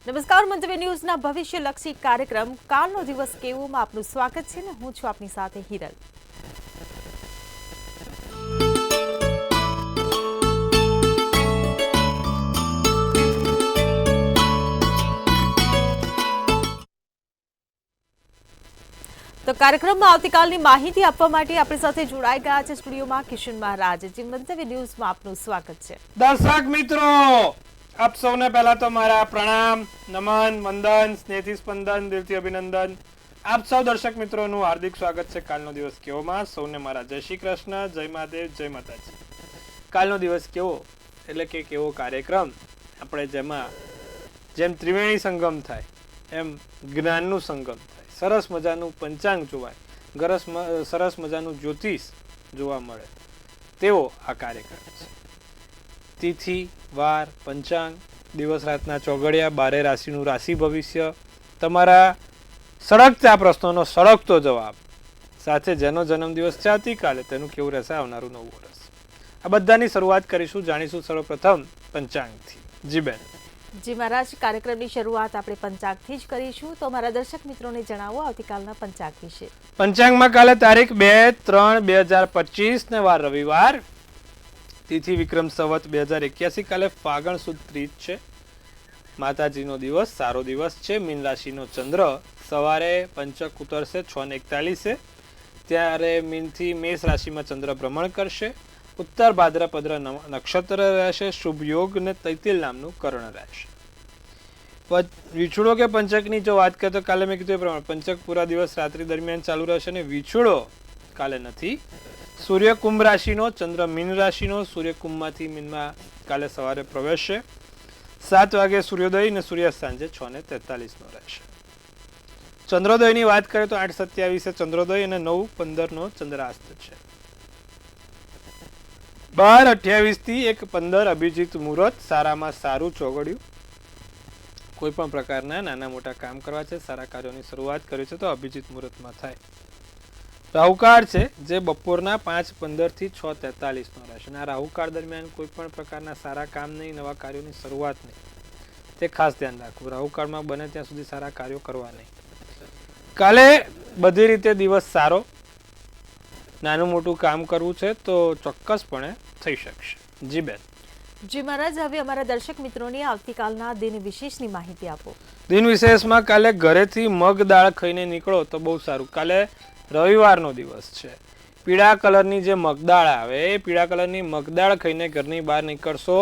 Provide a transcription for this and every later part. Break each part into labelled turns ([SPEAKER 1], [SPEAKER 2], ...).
[SPEAKER 1] નમસ્કાર મંતવ્ય ન્યૂઝના ભવિષ્યલક્ષી કાર્યક્રમ કાલનો દિવસ કેવોમાં આપનું સ્વાગત છે ને હું છું આપની સાથે હિરલ। તો કાર્યક્રમમાં આવતીકાલની માહિતી આપવા માટે આપણી સાથે જોડાઈ ગયા છે સ્ટુડિયોમાં કિશન મહારાજ। જી મંતવ્ય ન્યૂઝમાં આપનું સ્વાગત છે।
[SPEAKER 2] દર્શક મિત્રો, આપ સૌને પહેલા તો મારા પ્રણામ, નમન, વંદન, સ્નેહથી સ્પંદન, દિલથી અભિનંદન। આપ સૌ દર્શક મિત્રોનું હાર્દિક સ્વાગત છે કાલનો દિવસ કેવોમાં। સૌને મારા જય શ્રી કૃષ્ણ, જય મહાદેવ, જય માતાજી। કાલનો દિવસ કેવો એટલે કે કેવો કાર્યક્રમ આપણે જેમ ત્રિવેણી સંગમ થાય એમ જ્ઞાનનું સંગમ થાય, સરસ મજાનું પંચાંગ જોવાય, સરસ મજાનું જ્યોતિષ જોવા મળે તેવો આ કાર્યક્રમ છે। તિથિ, વાર, પંચાંગ, દિવસ રાતના ચોઘડિયા, 12 રાશિનું રાશિ ભવિષ્ય, તમારા સળગતા પ્રશ્નોનો સળગતો જવાબ, સાથે જેનો જન્મદિવસ છે આવતીકાલે તેનું કેવું રહેશે આવનારું નવું વર્ષ, આ બધાની શરૂઆત કરીશું। જાણીશું સર્વપ્રથમ પંચાંગથી। જી બેન।
[SPEAKER 1] જી મહારાજ, કાર્યક્રમની શરૂઆત આપણે પંચાંગથી જ કરીશું, તો મારા દર્શક મિત્રોને જણાવો આવતીકાલના પંચાંગ વિશે।
[SPEAKER 2] પંચાંગમાં કાલે તારીખ 2/3/2025 ને વાર રવિવાર, તિથિ વિક્રમ સંવત 2081, કાલે ફાગણ સુદ ત્રીજ છે, માતાજીનો દિવસ, સારો દિવસ છે। મીન રાશિનો ચંદ્ર સવારે પંચક ઉતરશે 6:41, ત્યારે મીનથી મેષ રાશિમાં ચંદ્ર ભ્રમણ કરશે। ઉત્તર ભાદ્રપદ નક્ષત્ર રહેશે, શુભ યોગ ને તૈતિલ નામનું કરણ રહેશે। વિછુડો કે પંચકની જો વાત કરીએ તો કાલે મેં કીધું એ પ્રમાણે પંચક પૂરા દિવસ રાત્રિ દરમિયાન ચાલુ રહેશે અને વિછુડો કાલે નથી। સૂર્ય કુંભ રાશિનો, ચંદ્ર મીન રાશિનો, સૂર્ય કુંભમાંથી મીનમાં કાલે સવારે પ્રવેશશે, 7 વાગે સૂર્યોદય અને સૂર્યાસ્ત સાંજે 6:43 નો રહેશે। ચંદ્રોદયની વાત કરીએ તો 8:27 ચંદ્રોદય અને 9:15 નો ચંદ્રાસ્ત છે। 12:28 થી 1:15 અભિજીત મુહૂર્ત, સારામાં સારું ચોઘડિયું, કોઈ પણ પ્રકારના નાના મોટા કામ કરવા છે, સારા કાર્યોની શરૂઆત કરી છે તો અભિજીત મુહૂર્તમાં થાય। રાહુકાળ છે જે બપોરના 5:15 થી 6:43 નો રહેશે, અને આ રાહુકાળ દરમિયાન કોઈ પણ પ્રકારના સારા કામ નહીં, નવા કાર્યોની શરૂઆત નહીં, તે ખાસ ધ્યાન રાખવું। રાહુકાળમાં બને ત્યાં સુધી સારા કાર્યો કરવા નહીં। કાલે બધી રીતે દિવસ સારો, નાનું મોટું કામ કરવું છે તો ચોક્કસપણે થઈ શકશે। જી બેન।
[SPEAKER 1] જી મહારાજ, હવે અમારા દર્શક મિત્રોને આવતીકાલના દિન વિશેષની માહિતી આપો।
[SPEAKER 2] દિન વિશેષમાં કાલે ઘરેથી મગ દાળ ખાઈને નીકળો તો બહુ સારું। કાલે રવિવારનો દિવસ છે, પીળા કલરની જે મગદાળ આવે એ પીળા કલરની મગદાળ ખાઈને ઘરની બહાર નીકળશો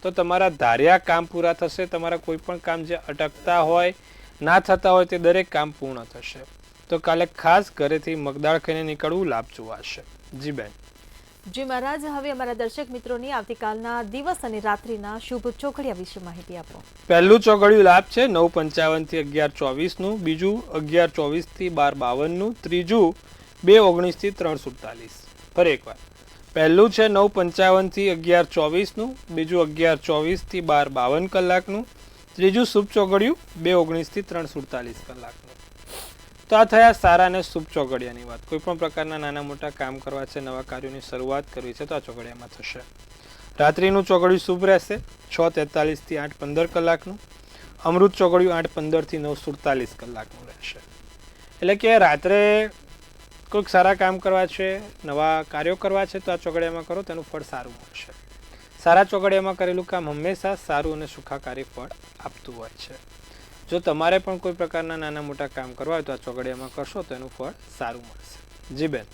[SPEAKER 2] તો તમારા ધાર્યા કામ પૂરા થશે, તમારા કોઈ પણ કામ જે અટકતા હોય, ના થતા હોય તે દરેક કામ પૂર્ણ થશે। તો કાલે ખાસ ઘરેથી મગદાળ ખાઈને નીકળવું લાભ જોવાશે। જી બેન।
[SPEAKER 1] જી મહારાજ, હવે અમારા દર્શક મિત્રોની આવતીકાલના દિવસ અને રાત્રિના શુભ ચોઘડિયા વિશે માહિતી આપો।
[SPEAKER 2] પહેલું ચોઘડિયું લાભ છે 9:55 થી 11:24 નું, બીજું 11:24 થી 12:52 નું, ત્રીજું 2:19 થી 3:47। ફરી એકવાર, પહેલું છે 9:55 થી 11:24 નું, બીજું 11:24 થી 12:52 કલાકનું, ત્રીજું શુભ ચોઘડિયું 2:19 થી 3:47 કલાકનું। તો આ થયા સારા અને શુભ ચોઘડિયાની વાત। કોઈ પણ પ્રકારના નાના મોટા કામ કરવા છે, નવા કાર્યોની શરૂઆત કરવી છે તો આ ચોઘડિયામાં થશે। રાત્રિનું ચોઘડિયું શુભ રહેશે 6:43 થી 8:15 કલાકનું, અમૃત ચોઘડિયું 8:15 થી 9:47 કલાકનું રહેશે। એટલે કે રાત્રે કોઈક સારા કામ કરવા છે, નવા કાર્યો કરવા છે તો આ ચોઘડિયામાં કરો, તેનું ફળ સારું મળશે। સારા ચોઘડિયામાં કરેલું કામ હંમેશા સારું અને સુખાકારી ફળ આપતું હોય છે। જો તમારે પણ કોઈ પ્રકારના નાના મોટા કામ કરવા હોય તો આ ચોઘડિયામાં કરશો તો એનું ફળ સારું મળશે। જી બેન।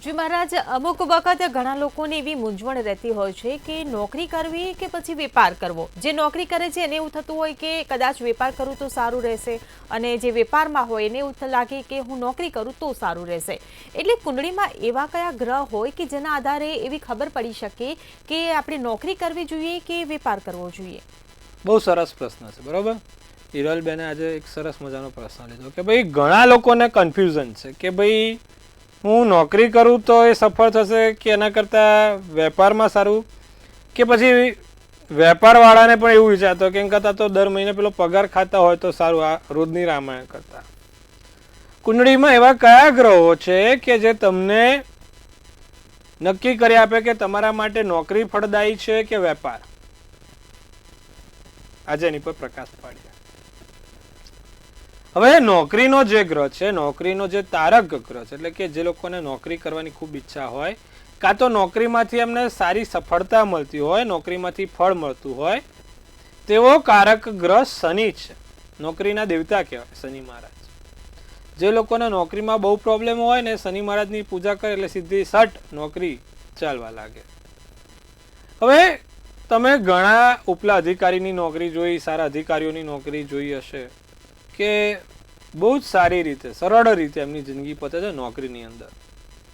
[SPEAKER 1] જી મહારાજ, અમુક વખત ઘણા લોકોને એવી મૂંઝવણ રહેતી હોય છે કે નોકરી કરવી કે પછી વેપાર કરવો। જે નોકરી કરે છે એને એવું થતું હોય કે કદાચ વેપાર કરું તો સારું રહેશે, અને જે વેપારમાં હોય એને એવું લાગે કે હું નોકરી કરું તો સારું રહેશે। એટલે કુંડળીમાં એવા કયા ગ્રહ હોય કે જેના આધારે એવી ખબર પડી શકે કે આપણે નોકરી કરવી જોઈએ કે વેપાર કરવો જોઈએ?
[SPEAKER 2] બહુ સરસ પ્રશ્ન છે, બરોબર। હિરલબેને આજે એક સરસ મજાનો પ્રશ્ન લીધો કે ભાઈ ઘણા લોકોને કન્ફ્યુઝન છે કે ભાઈ હું નોકરી કરું તો એ સફળ થશે કે એના કરતાં વેપારમાં સારું, કે પછી વેપારવાળાને પણ એવું વિચારતો કેમ કરતાં તો દર મહિને પેલો પગાર ખાતા હોય તો સારું, આ રોજની રામાયણ કરતા। કુંડળીમાં એવા કયા ગ્રહો છે કે જે તમને નક્કી કરી આપે કે તમારા માટે નોકરી ફળદાયી છે કે વેપાર? આજે એની પર પ્રકાશ પાડ્યા। હવે નોકરીનો જે ગ્રહ છે, નોકરીનો જે તારક ગ્રહ છે, એટલે કે જે લોકોને નોકરી કરવાની ખૂબ ઈચ્છા હોય, કાં તો નોકરીમાંથી એમને સારી સફળતા મળતી હોય, નોકરીમાંથી ફળ મળતું હોય, તેવો કારક ગ્રહ શનિ છે. નોકરીના દેવતા કહેવાય શનિ મહારાજ. જે લોકોને નોકરીમાં બહુ પ્રોબ્લેમ હોય ને, શનિ મહારાજની પૂજા કરે એટલે સીધી સટ નોકરી ચાલવા લાગે. હવે તમે ઘણા ઉપલા અધિકારીની નોકરી જોઈ, સારા અધિકારીઓની નોકરી જોઈ હશે કે બહુ જ સારી રીતે, સરળ રીતે એમની જિંદગી પતે છે નોકરીની અંદર.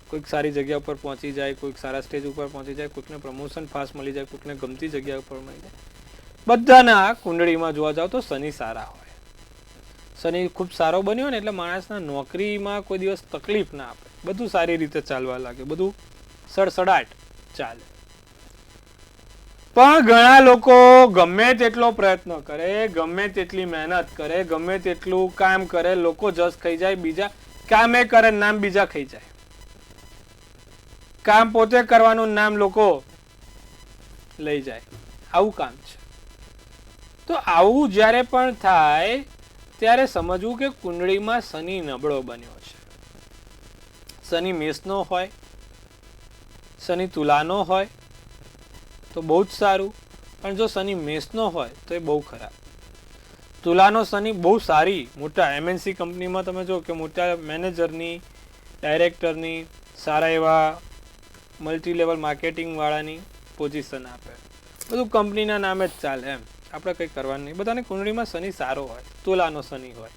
[SPEAKER 2] કોઈક સારી જગ્યા ઉપર પહોંચી જાય, કોઈક સારા સ્ટેજ ઉપર પહોંચી જાય, કોઈકને પ્રમોશન ફાસ્ટ મળી જાય, કોઈકને ગમતી જગ્યા ઉપર મળી જાય. બધાના કુંડળીમાં જોવા જાવ તો શનિ સારા હોય. શનિ ખૂબ સારો બન્યો ને એટલે માણસના નોકરીમાં કોઈ દિવસ તકલીફ ના આપે, બધું સારી રીતે ચાલવા લાગે, બધું સડસડાટ ચાલે. પણ ઘણા લોકો ગમે તેટલો પ્રયત્ન કરે, ગમે તેટલી મહેનત કરે, ગમે તેટલું કામ કરે, લોકો જસ ખાઈ જાય, બીજા કામે કરે, નામ બીજા ખાઈ જાય. કામ પોતે કરવાનું નામ લોકો લઈ જાય. આવું કામ છે. તો આવું જ્યારે પણ થાય ત્યારે સમજવું કે કુંડળીમાં શનિ નબળો બન્યો છે. શનિ મેષનો હોય, શનિ તુલાનો હોય તો બહુ જ સારું, પણ જો શનિ મેષનો હોય તો એ બહુ ખરાબ. તુલાનો શનિ બહુ સારી, મોટા MNC કંપનીમાં તમે જો કે મોટા મેનેજરની, ડાયરેક્ટરની, સારા એવા મલ્ટી લેવલ માર્કેટિંગ વાળાની પોઝિશન આપે. બધું કંપનીના નામે જ ચાલે એમ, આપણે કંઈ કરવાનું નહીં. બધાની કુંડળીમાં શનિ સારો હોય, તુલાનો શનિ હોય,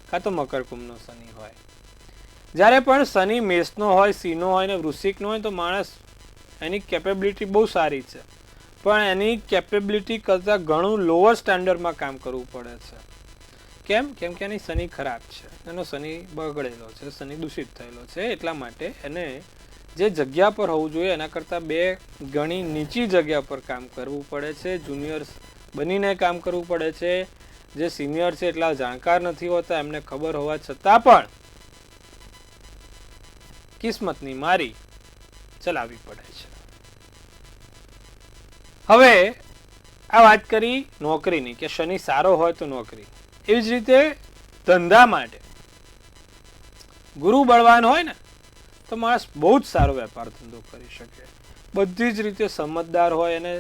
[SPEAKER 2] કાં તો મકર કુંભનો શનિ હોય. જ્યારે પણ શનિ મેષનો હોય, સિંહનો હોય ને વૃશ્ચિકનો હોય તો માણસ એની કેપેબિલિટી બહુ સારી છે, પણ એની કેપેબિલિટી કરતાં ઘણું લોઅર સ્ટાન્ડર્ડમાં કામ કરવું પડે છે. કેમ? કેમ કે એની શનિ ખરાબ છે, એનો શનિ બગડેલો છે, શનિ દૂષિત થયેલો છે. એટલા માટે એને જે જગ્યા પર હોવું જોઈએ એના કરતાં 2 ગણી નીચી જગ્યા પર કામ કરવું પડે છે. જુનિયર્સ બનીને કામ કરવું પડે છે. જે સિનિયર છે એટલા જાણકાર નથી હોતા, એમને ખબર હોવા છતાં પણ કિસ્મતની મારી ચલાવવી પડે છે. હવે આ વાત કરી નોકરીની કે શનિ સારો હોય તો નોકરી. એવી જ રીતે ધંધા માટે ગુરુ બળવાન હોય ને તો માણસ બહુ જ સારો વેપાર ધંધો કરી શકે. બધી જ રીતે સમજદાર હોય, એને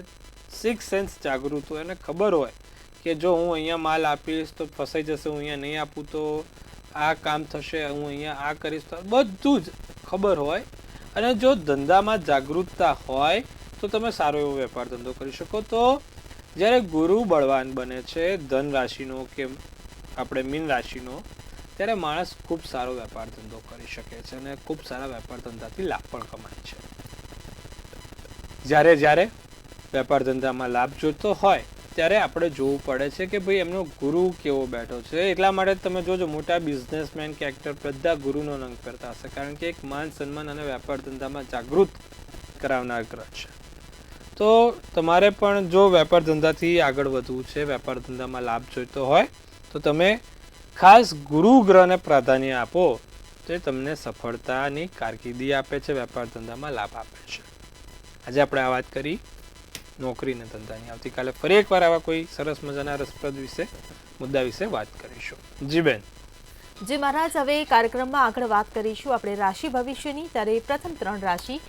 [SPEAKER 2] સિક્સ સેન્સ જાગૃત હોય, એને ખબર હોય કે જો હું અહીંયા માલ આપીશ તો ફસાઈ જશે, હું અહીંયા નહીં આપું તો આ કામ થશે, હું અહીંયા આ કરીશ તો બધું જ ખબર હોય. અને જો ધંધામાં જાગૃતતા હોય તો તમે સારો એવો વેપાર ધંધો કરી શકો. તો જ્યારે ગુરુ બળવાન બને છે ધન રાશિનો કે આપણે મીન રાશિનો, ત્યારે માણસ ખૂબ સારો વેપાર ધંધો કરી શકે છે અને ખૂબ સારા વેપાર ધંધાથી લાભ પણ કમાય છે. જ્યારે વેપાર ધંધામાં લાભ જોઈતો હોય ત્યારે આપણે જોવું પડે છે કે ભાઈ એમનો ગુરુ કેવો બેઠો છે. એટલા માટે તમે જોજો મોટા બિઝનેસમેન કે એક્ટર બધા ગુરુનો રંગ કરતા હશે, કારણ કે એક માન સન્માન અને વેપાર ધંધામાં જાગૃત કરાવનાર ગ્રહ છે. તો તમારે પણ જો વેપાર ધંધાથી આગળ વધવું છે, વેપાર ધંધામાં લાભ જોઈતો હોય તો તમે ખાસ ગુરુ ગ્રહને પ્રાધાન્ય આપો તો એ તમને સફળતાની કારકિર્દી આપે છે, વેપાર ધંધામાં લાભ આપે છે. આજે આપણે આ વાત કરી નોકરી અને ધંધાની. આવતીકાલે ફરી એકવાર આવા કોઈ સરસ મજાના રસપ્રદ મુદ્દા વિશે વાત કરીશું. જી બેન.
[SPEAKER 1] જી મહારાજ, હવે કાર્યક્રમમાં આગળ વાત કરીશું આપણે રાશિ ભવિષ્યની. ત્યારે પ્રથમ 3 રાશિ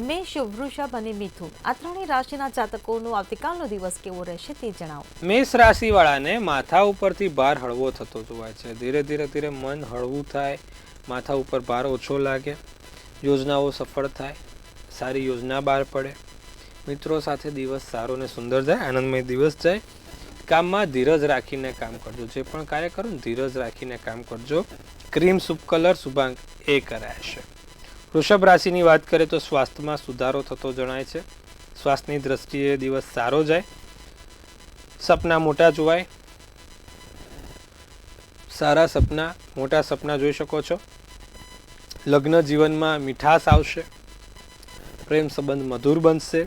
[SPEAKER 1] મેષ, વૃષભ અને મિથુન, આ ત્રણેય રાશિના જાતકોનો આવતીકાલનો દિવસ કેવો રહેશે તે જણાવો.
[SPEAKER 2] મેષ રાશિ વાળાને માથા ઉપરથી ભાર હળવો થતો જોવાય છે. ધીરે ધીરે મન હળવું થાય, માથા ઉપર ભાર ઓછો લાગે, યોજનાઓ સફળ થાય, સારી યોજના બહાર પડે, મિત્રો સાથે દિવસ સારો ને સુંદર જાય, આનંદમય દિવસ જાય. કામમાં ધીરજ રાખીને કામ કરજો. જે પણ કાર્ય કરો ને ધીરજ રાખીને કામ કરજો. ક્રીમ શુભ કલર શુભાંક એ કરાશે. વૃષભ રાશિની વાત કરીએ તો સ્વાસ્થ્યમાં સુધારો થતો જણાય છે. સ્વાસ્થ્યની દ્રષ્ટિએ દિવસ સારો જાય, સપના મોટા જોવાય, સારા સપના, મોટા સપના જોઈ શકો છો. લગ્ન જીવનમાં મીઠાશ આવશે, પ્રેમ સંબંધ મધુર બનશે,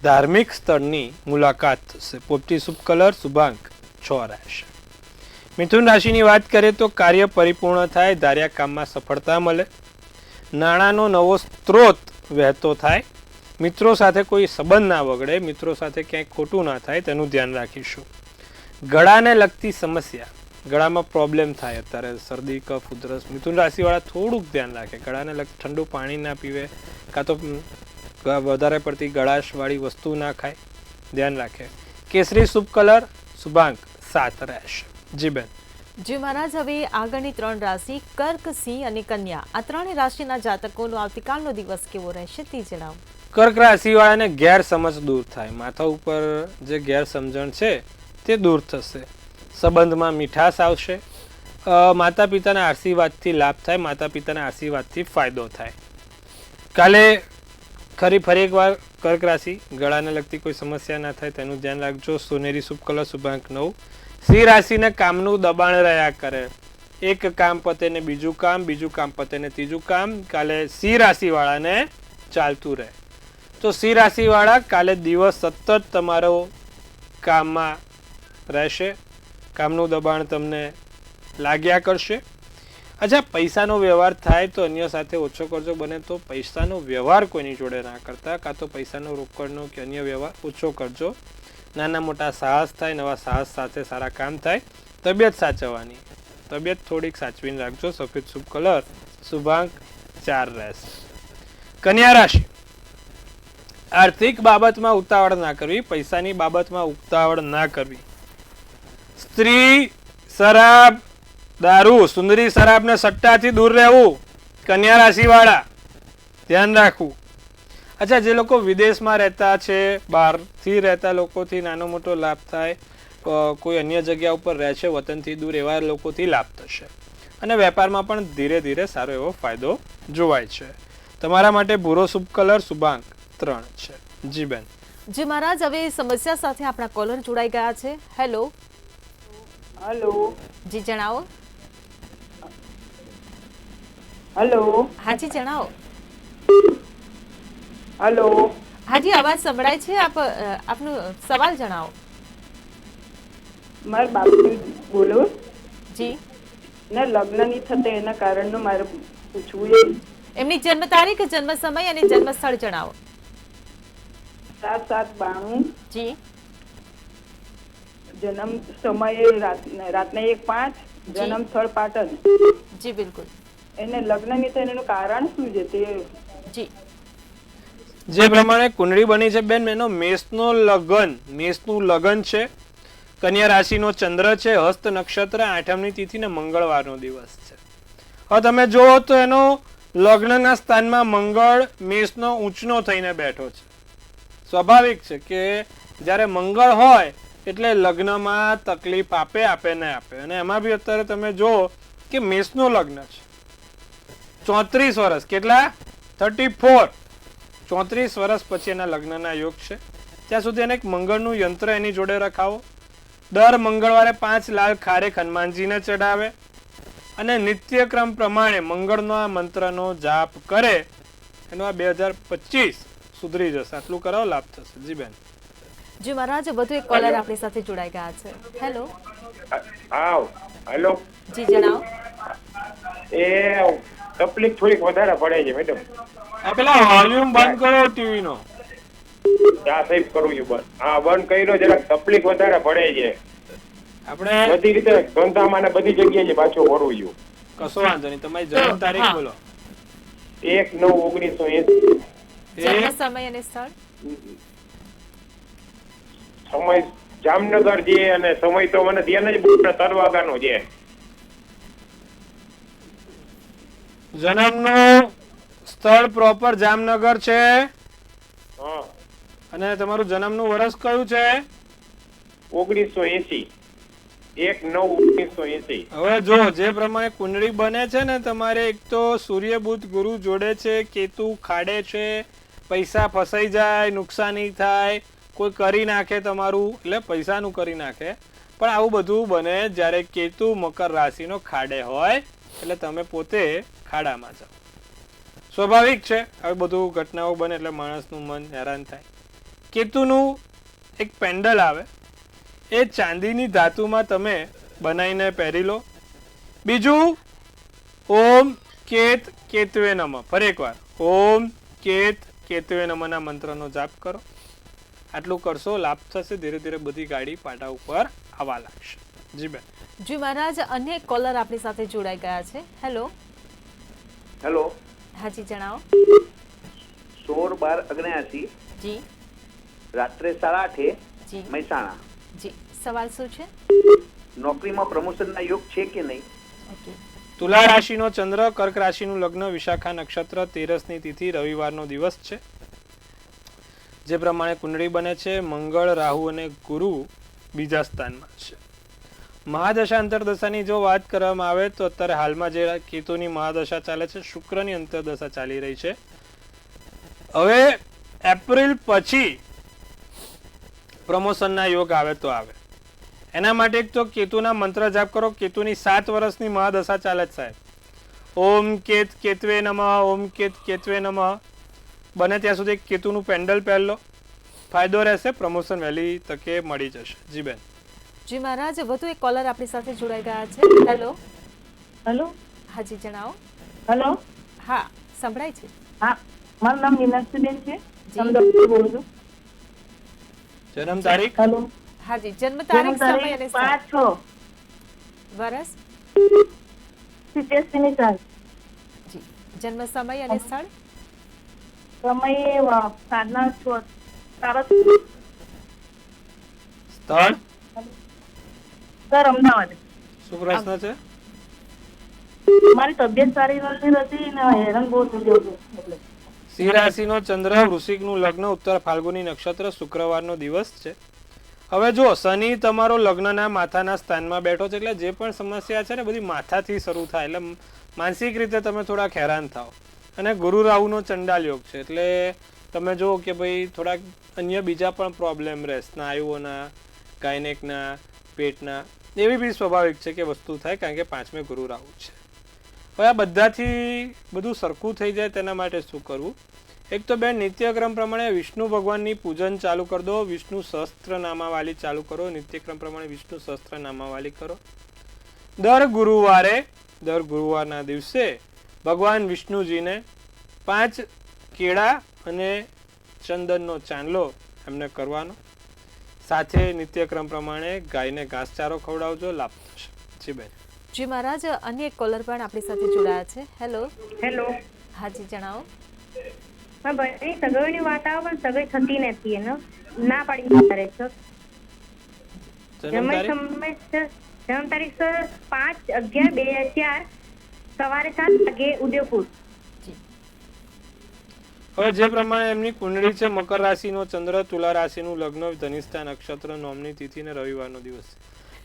[SPEAKER 2] ધાર્મિક સ્થળની મુલાકાત થશે. પોપટી શુભ કલર શુભાંક 6 રહેશે. મિથુન રાશિની વાત કરીએ તો કાર્ય પરિપૂર્ણ થાય, ધાર્યા કામમાં સફળતા મળે, નાણાંનો નવો સ્ત્રોત વહેતો થાય, મિત્રો સાથે કોઈ સંબંધ ના બગડે, મિત્રો સાથે ક્યાંય ખોટું ના થાય તેનું ધ્યાન રાખીશું. ગળાને લગતી સમસ્યા ગળામાં પ્રોબ્લેમ થાય અત્યારે શરદી કફ ઉધરસ મિથુન રાશિવાળા થોડુંક ધ્યાન રાખે ગળાને ઠંડુ પાણી ના પીવે કાં તો વધારે પડતી ગળાશવાળી વસ્તુ ના ખાય ધ્યાન રાખે કેસરી શુભ કલર શુભાંક 7 રહેશે જી બેન
[SPEAKER 1] જી મહારાજ, હવે આગળની 3 રાશિ કર્ક, સિંહ અને કન્યા, આ 3 રાશિના જાતકોનો આવતીકાલનો દિવસ કેવો રહેશે તે જણાવો.
[SPEAKER 2] કર્ક રાશિવાળાને ગેરસમજ દૂર થાય, માથા ઉપર જે ગેરસમજણ છે તે દૂર થશે, સંબંધમાં મીઠાશ આવશે, માતા પિતાના આશીર્વાદથી લાભ થાય, માતા પિતાના આશીર્વાદથી ફાયદો થાય. કાલે ફરી એકવાર કર્ક રાશિ ગળાને લગતી કોઈ સમસ્યા ના થાય તેનું ધ્યાન રાખજો. સોનેરી શુભ કલર શુભાંક 9. સિંહ રાશિને કામનું દબાણ રહ્યા કરે, એક કામ પતે ને બીજું કામ પતે ને ત્રીજું કામ. કાલે સિંહ રાશિવાળાને ચાલતું રહે. તો સિંહ રાશિવાળા કાલે દિવસ સતત તમારો કામમાં રહેશે, કામનું દબાણ તમને લાગ્યા કરશે. અચ્છા, પૈસાનો વ્યવહાર થાય તો અન્ય સાથે ઓછો કરજો, બને તો પૈસાનો વ્યવહાર કોઈની જોડે ના કરતા, કાં તો પૈસાનો રોકડનો કે અન્ય વ્યવહાર ઓછો કરજો. નાના મોટા સાહસ થાય, નવા સાહસ સાથે સારા કામ થાય. તબિયત સાચવવાની, તબિયત થોડીક સાચવીને રાખજો. સફેદ શુભ કલર શુભાંક 4 રહેશે. કન્યા રાશિ, આર્થિક બાબતમાં ઉતાવળ ના કરવી, પૈસાની બાબતમાં ઉતાવળ ના કરવી. સ્ત્રી, શરાબ, દારૂ, સુંદરી શરાબને સટ્ટાથી દૂર રહેવું. કન્યા રાશિવાળા ધ્યાન રાખવું. અચ્છા, જે લોકો વિદેશમાં રહેતા છે, બહારથી રહેતા લોકોથી નાનો મોટો લાભ થાય, કોઈ અન્ય જગ્યા ઉપર રહે છે વતનથી દૂર, એવા લોકોથી લાભ થશે. અને વેપારમાં પણ ધીરે ધીરે સારો એવો ફાયદો જોવાય છે. તમારા માટે ભૂરો શુભ કલર શુભાંક 3 છે જી બેન.
[SPEAKER 1] જી મહારાજ, હવે સમસ્યા સાથે આપણા કોલર જોડાઈ ગયા છે. હેલો.
[SPEAKER 3] હેલો.
[SPEAKER 1] જી જણાવો.
[SPEAKER 3] હેલો.
[SPEAKER 1] હાજી જણાવો.
[SPEAKER 3] હેલો.
[SPEAKER 1] હાજી, અવાજ સંભળાય છે. આપનો સવાલ જણાવો.
[SPEAKER 3] મારા બાપુ બોલો.
[SPEAKER 1] જી.
[SPEAKER 3] ના, લગ્ન નહીં થતા એના કારણનું મારે પૂછવું છે.
[SPEAKER 1] એમની જન્મ તારીખ, જન્મ સમય અને જન્મ સ્થળ જણાવો.
[SPEAKER 3] 7/7/92.
[SPEAKER 1] જી.
[SPEAKER 3] જન્મ સમયે રાતના 1:05. જન્મ સ્થળ પાટણ.
[SPEAKER 1] જી બિલકુલ.
[SPEAKER 3] એને લગ્ન નહીં થાય એનું કારણ શું છે તે?
[SPEAKER 1] જી.
[SPEAKER 2] જે પ્રમાણે કુંડળી બની છે બેન, એનો મેષનું લગ્ન છે. કન્યા રાશિનો ચંદ્ર છે, હસ્ત નક્ષત્ર, 8મની તિથિ ને મંગળવારનો દિવસ છે. હવે તમે જુઓ તો એનો લગ્નના સ્થાનમાં મંગળ મેષનો ઊંચનો થઈને બેઠો છે. સ્વાભાવિક છે કે જ્યારે મંગળ હોય એટલે લગ્નમાં તકલીફ આપે ને આપે. અને એમાં બી અત્યારે તમે જુઓ કે મેષનું લગ્ન છે. 34 વર્ષ, કેટલા? 34. 34 વર્ષ પછી એના લગ્નના યોગ છે. ત્યાં સુધી એને એક મંગળનું યંત્ર એની જોડે રખાવો. દર મંગળવારે 5 લાલ ખારેક હનુમાનજીને ચડાવે અને નિત્યક્રમ પ્રમાણે મંગળનો આ મંત્રનો જાપ કરે. એનો આ 2025 સુધરી જશે. આટલું કરાવો, લાભ થશે જી બેન.
[SPEAKER 1] જી મહારાજ, વધુ એક કોલર આપણી સાથે જોડાઈ ગયા છે. હેલો.
[SPEAKER 4] હેલો.
[SPEAKER 1] જી જણાવો.
[SPEAKER 4] એ તકલીફ થોડીક વધારે પડે છે મેડમ.
[SPEAKER 2] આ પેલા વોલ્યુમ બંધ કરો ટીવી નો.
[SPEAKER 4] ચા સાહેબ કરું છું બંધ. હા, બંધ કર્યો, જરાક તકલીફ વધારે પડે છે.
[SPEAKER 2] આપણે
[SPEAKER 4] બધી રીતે ધંધામાં ને બધી જગ્યાએ પાછું ભરવું છું.
[SPEAKER 2] કશો વાંધો નહીં. તમારી જન્મ તારીખ બોલો.
[SPEAKER 4] 1/9/1980.
[SPEAKER 1] જન્મ સમય અને સ્થળ.
[SPEAKER 4] સમય જામનગર છે અને સમય તો મને ધ્યાન જ બહુ 3 વાગ્યાનો છે.
[SPEAKER 2] જન્મનું સ્થળ પ્રોપર જામનગર છે.
[SPEAKER 4] હા.
[SPEAKER 2] અને તમારું જન્મનું વર્ષ કયું છે?
[SPEAKER 4] 1980. 1/9/1980.
[SPEAKER 2] હવે જો જે પ્રમાણે કુંડળી બને છે ને, તમારે એક તો સૂર્ય બુધ ગુરુ જોડે છે, કેતુ ખાડે છે, પૈસા ફસાઈ જાય, નુકસાની થાય, કોઈ કરી નાખે તમારું, એટલે પૈસાનું કરી નાખે. પણ આવું બધું બને જ્યારે કેતુ મકર રાશિનો ખાડે હોય, એટલે તમે પોતે ખાડામાં જાઓ. સ્વાભાવિક છે, આવી બધું ઘટનાઓ બને એટલે માણસનું મન હેરાન થાય. કેતુનું એક પેન્ડલ આવે, એ ચાંદીની ધાતુમાં તમે બનાવીને પહેરી લો. બીજું, ઓમ કેત કેતવે નમઃ, ફરી એકવાર ઓમ કેત કેતવે નમઃના મંત્રનો જાપ કરો. આટલું કરશો, લાભ થશે. ધીરે ધીરે બધી ગાડી પાટા ઉપર આવવા લાગશે. જી બેન.
[SPEAKER 1] જી મહારાજ, અન્ય એક કોલર આપણી સાથે જોડાઈ ગયા છે. હેલો.
[SPEAKER 5] હેલો,
[SPEAKER 1] હાજી જણાવો.
[SPEAKER 5] 16/12/79
[SPEAKER 1] જી
[SPEAKER 5] રાત્રે 8:30
[SPEAKER 1] જી
[SPEAKER 5] મહેસાણા.
[SPEAKER 1] જી, સવાલ શું છે?
[SPEAKER 5] નોકરીમાં પ્રમોશનના યોગ છે કે નહીં?
[SPEAKER 1] ઓકે.
[SPEAKER 2] તુલા રાશિનો ચંદ્ર, કર્ક રાશિનું લગ્ન, વિશાખા નક્ષત્ર, 13ની તિથિ, રવિવારનો દિવસ છે. જે પ્રમાણે કુંડળી બને છે, મંગળ, રાહુ અને ગુરુ બીજા સ્થાનમાં છે. મહાદશા અંતરદશાની જો વાત કરવામાં આવે તો અત્યારે હાલમાં જે કેતુની મહાદશા ચાલે છે, શુક્રની અંતરદશા ચાલી રહી છે. હવે એપ્રિલ પછી પ્રમોશનના યોગ આવે તો આવે. એના માટે એક તો કેતુના મંત્ર જાપ કરો. કેતુની 7 વર્ષની મહાદશા ચાલે છે સાહેબ. ઓમ કેત કેતવે નમઃ, ઓમ કેત કેતવે નમઃ. બને ત્યાં સુધી કેતુનું પેન્ડલ પહેરલો, ફાયદો રહેશે. પ્રમોશન વહેલી તકે મળી જશે. જી બેન.
[SPEAKER 1] જી મહારાજ, વધુ એક કોલર આપણી સાથે જોડાઈ ગયા છે. હેલો.
[SPEAKER 6] હેલો.
[SPEAKER 1] હાજી જણાવો.
[SPEAKER 6] હેલો.
[SPEAKER 1] હા, સંભળાય છે.
[SPEAKER 6] હા, મારું નામ મીનાક્ષીબેન છે.
[SPEAKER 1] જી.
[SPEAKER 6] અમદાવાદથી બોલું છું.
[SPEAKER 2] જન્મ તારીખ?
[SPEAKER 6] હેલો.
[SPEAKER 1] હાજી, જન્મ તારીખ, સમય અને સ્થળ.
[SPEAKER 6] 5/6
[SPEAKER 1] વર્ષ?
[SPEAKER 6] 87 ની સાલ.
[SPEAKER 1] જી. જન્મ સમય અને સ્થળ?
[SPEAKER 6] સમય સાંજના 6
[SPEAKER 2] સ્થળ?
[SPEAKER 6] સર, અમદાવાદ.
[SPEAKER 2] શું પ્રશ્ન છે?
[SPEAKER 6] મારી તબિયત સારી નથી ને હેરાન બહુ થઈ ગયો છું.
[SPEAKER 2] સિંહ રાશિનો ચંદ્ર, વૃશ્ચિકનું લગ્ન, ઉત્તર ફાલ્ગુની નક્ષત્ર, શુક્રવારનો દિવસ છે. હવે જો શનિ તમારો લગ્નના માથાના સ્થાનમાં બેઠો છે, એટલે જે પણ સમસ્યા છે ને બધી માથાથી શરૂ થાય, એટલે માનસિક રીતે તમે થોડાક હેરાન થાઓ. અને ગુરુ રાહુનો ચંડાલ યોગ છે, એટલે તમે જુઓ કે ભાઈ થોડાક અન્ય બીજા પણ પ્રોબ્લેમ રહે, સ્નાયુઓના, ગાયનેકના, પેટના, એવી બી સ્વાભાવિક છે કે વસ્તુ થાય, કારણ કે 5મે ગુરુ રાહુ છે. હવે આ બધાથી બધું સરખું થઈ જાય તેના માટે શું કરવું? એક તો બેન, નિત્યક્રમ પ્રમાણે વિષ્ણુ ભગવાનની પૂજન ચાલુ કરી દો. વિષ્ણુ સહસ્ત્ર નામાવાલી ચાલુ કરો. નિત્યક્રમ પ્રમાણે વિષ્ણુ સહસ્ત્ર નામાવાલી કરો. દર ગુરુવારના દિવસે ભગવાન વિષ્ણુજીને 5 કેળા અને ચંદનનો ચાંદલો એમને કરવાનો. સાથે નિત્યક્રમ પ્રમાણે ગાયને ઘાસચારો ખવડાવજો, લાભ થશે. જી બેન.
[SPEAKER 1] જી મહારાજ, અન્ય એક કોલર પણ આપણી સાથે જોડાયા છે. હેલો.
[SPEAKER 7] હેલો.
[SPEAKER 1] હાજી જણાવો.
[SPEAKER 7] હા ભાઈ, સગાઈની વાત આવે પણ સગાઈ થતી નથી, એને ના પાડી કરે છે.
[SPEAKER 2] જન્મ તારીખ?
[SPEAKER 7] જન્મ તારીખ સર 5/11/2004 સવારે 7 વાગે ઉદયપુર.
[SPEAKER 2] હવે જે પ્રમાણે એમની કુંડળી છે, મકર રાશિનો ચંદ્ર, તુલા રાશિનું લગ્ન, ધનિષ્ઠા નક્ષત્ર, નોમની તિથિ ને રવિવારનો દિવસ છે.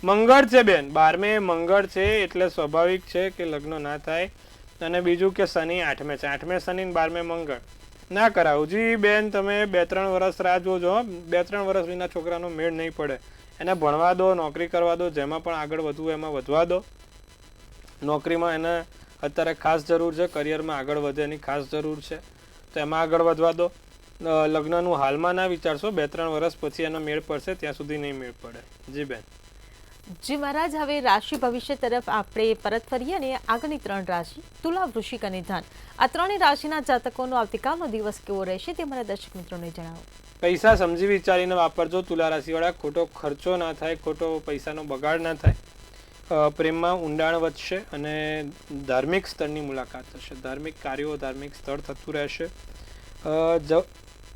[SPEAKER 2] મંગળ છે બેન, 12મે મંગળ છે, એટલે સ્વાભાવિક છે કે લગ્ન ના થાય. અને બીજું કે શનિ 8મે છે, 8મે શનિ 12મે મંગળ ના કરાવું. જી બેન, તમે 2-3 વર્ષ રાહ જોજો. 2-3 વર્ષ વિના છોકરાનો મેળ નહીં પડે. એને ભણવા દો, નોકરી કરવા દો, જેમાં પણ આગળ વધવું એમાં વધવા દો. નોકરીમાં એને અત્યારે ખાસ જરૂર છે, કરિયરમાં આગળ વધે એની ખાસ જરૂર છે, તો એમાં આગળ વધવા દો. લગ્નનું હાલમાં ના વિચારશો, 2-3 વર્ષ પછી એનો મેળ પડશે, ત્યાં સુધી નહીં મેળ પડે. જી બેન.
[SPEAKER 1] જી મહારાજ, હવે રાશિ ભવિષ્ય તરફ આપણે પરત ફરીએ અને આગળની 3 રાશિ તુલા, વૃશ્ચિક અને ધન, આ 3 રાશિના જાતકોનો આવતીકાલનો દિવસ કેવો રહેશે તે મારા દર્શક મિત્રોને જણાવો.
[SPEAKER 2] પૈસા સમજી વિચારીને વાપરજો તુલા રાશિવાળા. ખોટો ખર્ચો ના થાય, ખોટો પૈસાનો બગાડ ના થાય. પ્રેમમાં ઊંડાણ વધશે અને ધાર્મિક સ્થળની મુલાકાત થશે. ધાર્મિક કાર્યો, ધાર્મિક સ્થળ થતું રહેશે.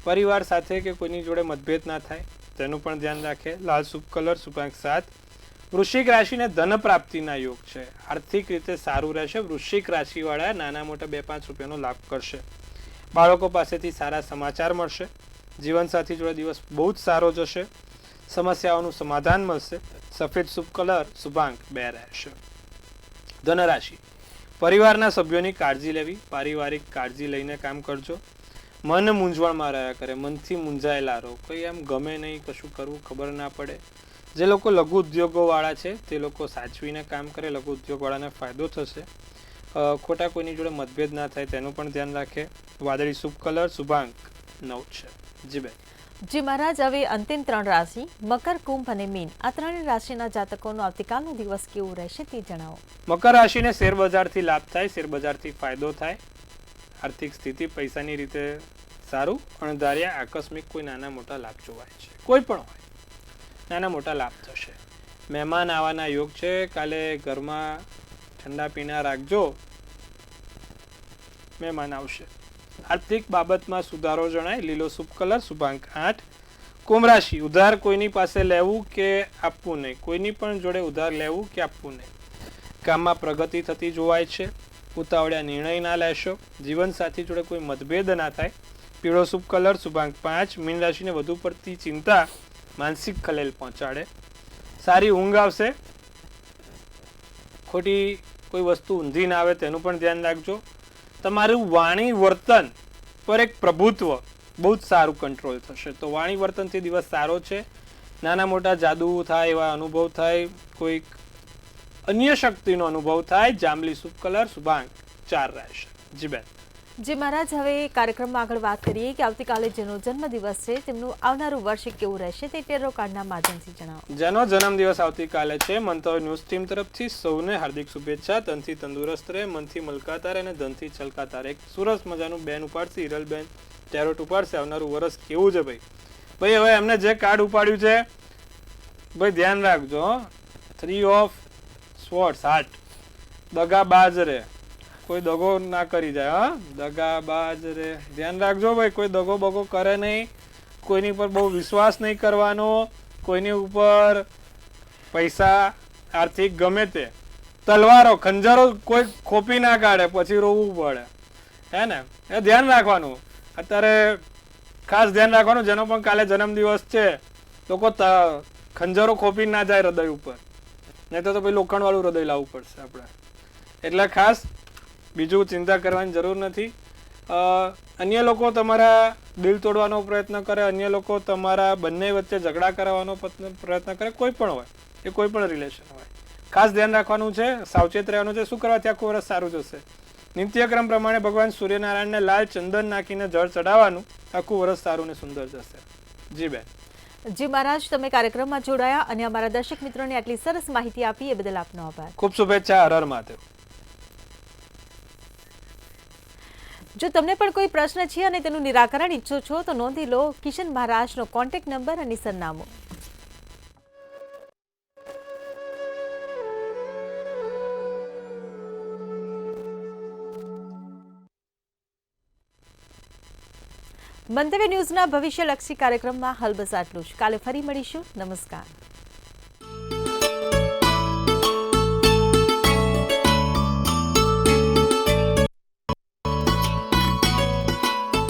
[SPEAKER 2] પરિવાર સાથે કે કોઈની જોડે મતભેદ ના થાય તેનું પણ ધ્યાન રાખે. લાલ શુભ કલર, શુભાંક 7. વૃશ્ચિક રાશિને ધન પ્રાપ્તિના યોગ છે. આર્થિક રીતે સારું રહેશે. વૃશ્ચિક રાશિવાળા નાના મોટા 2-5 રૂપિયાનો લાભ કરશે. બાળકો પાસેથી સારા સમાચાર મળશે. જીવનસાથી જોડે દિવસ બહુ જ સારો જશે. સમસ્યાઓનું સમાધાન મળશે. સફેદ શુભ કલર, શુભાંક 2 રહેશે. ધન રાશિ, પરિવારના સભ્યોની કાળજી લેવી. પારિવારિક કાળજી લઈને કામ કરજો. મન મૂંઝવણમાં રહ્યા કરે, મનથી મૂંઝાયેલા રહો. કંઈ એમ ગમે નહીં, કશું કરવું ખબર ના પડે. જે લોકો લઘુ ઉદ્યોગોવાળા છે તે લોકો સાચવીને કામ કરે. લઘુ ઉદ્યોગવાળાને ફાયદો થશે. ખોટા કોઈની જોડે મતભેદ ના થાય તેનું પણ ધ્યાન રાખે. વાદળી શુભ કલર, શુભાંક 9 છે. જી બેન.
[SPEAKER 1] જી મહારાજ, હવે અંતિમ 3 રાશિ મકર, કુંભ અને મીન, આ 3 રાશિના જાતકોનો આવતીકાલનો દિવસ કેવો રહેશે તે જણાવો.
[SPEAKER 2] મકર રાશિને શેરબજારથી લાભ થાય, શેરબજારથી ફાયદો થાય. આર્થિક સ્થિતિ પૈસાની રીતે સારું. અણધાર્યા આકસ્મિક કોઈ નાના મોટા લાભ જોવાય છે. કોઈ પણ હોય, નાના મોટા લાભ થશે. મહેમાન આવવાના યોગ છે, કાલે ઘરમાં ઠંડા પીણા રાખજો, મહેમાન આવશે. આર્થિક બાબતમાં સુધારો જણાય, લીલો શુભ કલર, શુભાંક 8. કુંભ રાશિ, ઉધાર કોઈની પાસે લેવું કે આપવું નહીં, કોઈની પણ જોડે ઉધાર લેવું કે આપવું નહીં. કામમાં પ્રગતિ થતી જોવાય છે, ઉતાવળિયા નિર્ણય ના લેશો, જીવનસાથી જોડે કોઈ મતભેદ ના થાય. પીળો શુભ કલર, શુભાંક 5. મીન રાશિને વધુ પડતી ચિંતા માનસિક ખલેલ પહોંચાડે. સારી ઊંઘ આવશે, ખોટી કોઈ વસ્તુ ઊંધી ના આવે તેનું પણ ધ્યાન રાખજો. તમારું વાણી વર્તન પર એક પ્રભુત્વ બહુ જ સારું કંટ્રોલ થશે, તો વાણી વર્તનથી દિવસ સારો છે. નાના મોટા જાદુ થાય એવા અનુભવ થાય, કોઈક અન્ય શક્તિનો અનુભવ થાય. જાંબલી શુભ કલર, શુભાંક 4 રહેશે. જી બેન.
[SPEAKER 1] જે મહારાજ, હવે કાર્યક્રમમાં આગળ વાત કરીએ કે આવતીકાલે જેનો જન્મદિવસ છે તેમનું આવનારું વર્ષ કેવું રહેશે તે ટેરો કાર્ડના માધ્યમથી જણાવો.
[SPEAKER 2] જેનો જન્મદિવસ આવતીકાલે છે, મંતવ્ય ન્યૂઝ ટીમ તરફથી સૌને હાર્દિક શુભેચ્છા. તનથી તંદુરસ્ત રહે, મનથી મલકાતા રહે અને ધનથી છલકાતા રહે. એક સરસ મજાનું બેન ઉપાડશે, હિરલબેન ટેરોટ ઉપાડશે. આવનારું વર્ષ કેવું છે ભાઈ? ભાઈ હવે એમને જે કાર્ડ ઉપાડ્યું છે ભાઈ ધ્યાન રાખજો. 3 ઓફ સ્વોર્ડ્સ, હાર્ટ. દગાબાજ રે, કોઈ દગો ના કરી જાય. હા, દગાબાજ રે, ધ્યાન રાખજો ભાઈ, કોઈ દગો બગો કરે નહીં, કોઈની પર બહુ વિશ્વાસ નહીં કરવાનો, કોઈની ઉપર પૈસા આર્થિક ગમે તે તલવારો ખંજરો કોઈ ખોપી ના કાઢે પછી રોવું પડે, હે ને? એ ધ્યાન રાખવાનું. અત્યારે ખાસ ધ્યાન રાખવાનું, જેનો પણ કાલે જન્મદિવસ છે લોકો ખંજરો ખોપી ના જાય હૃદય ઉપર, નહીં તો ભાઈ લોખંડ વાળું હૃદય લાવવું પડશે આપણે. એટલે ખાસ બીજું ચિંતા કરવાની જરૂર નથી. અન્ય લોકો તમારા દિલ તોડવાનો પ્રયત્ન કરે, અન્ય લોકો તમારા બંને વચ્ચે ઝઘડા કરાવવાનો પ્રયત્ન કરે, કોઈ પણ હોય એ કોઈ પણ રિલેશન હોય, ખાસ ધ્યાન રાખવાનું છે, સાવચેત રહેવાનું છે. શું કરવાથી આખું વર્ષ સારું જશે? નિત્યક્રમ પ્રમાણે ભગવાન સૂર્યનારાયણને લાલ ચંદન નાખીને જળ ચડાવવાનું, આખું વર્ષ સારું ને સુંદર જશે. જી બેન.
[SPEAKER 1] જી મહારાજ, તમે કાર્યક્રમમાં જોડાયા અને અમારા દર્શક મિત્રોને આટલી સરસ માહિતી આપી એ બદલ આપનો આભાર.
[SPEAKER 2] ખૂબ શુભેચ્છા. હર હર મહાદેવ.
[SPEAKER 1] જો તમને પણ કોઈ પ્રશ્ન છે અને તેનું નિરાકરણ ઈચ્છો છો તો નોંધી લો કિશન મહારાજનો કોન્ટેક્ટ નંબર અને સરનામું. મંતવ્ય ન્યૂઝના ભવિષ્યલક્ષી કાર્યક્રમમાં હાલ બસ આટલું જ. કાલે ફરી મળીશું. નમસ્કાર.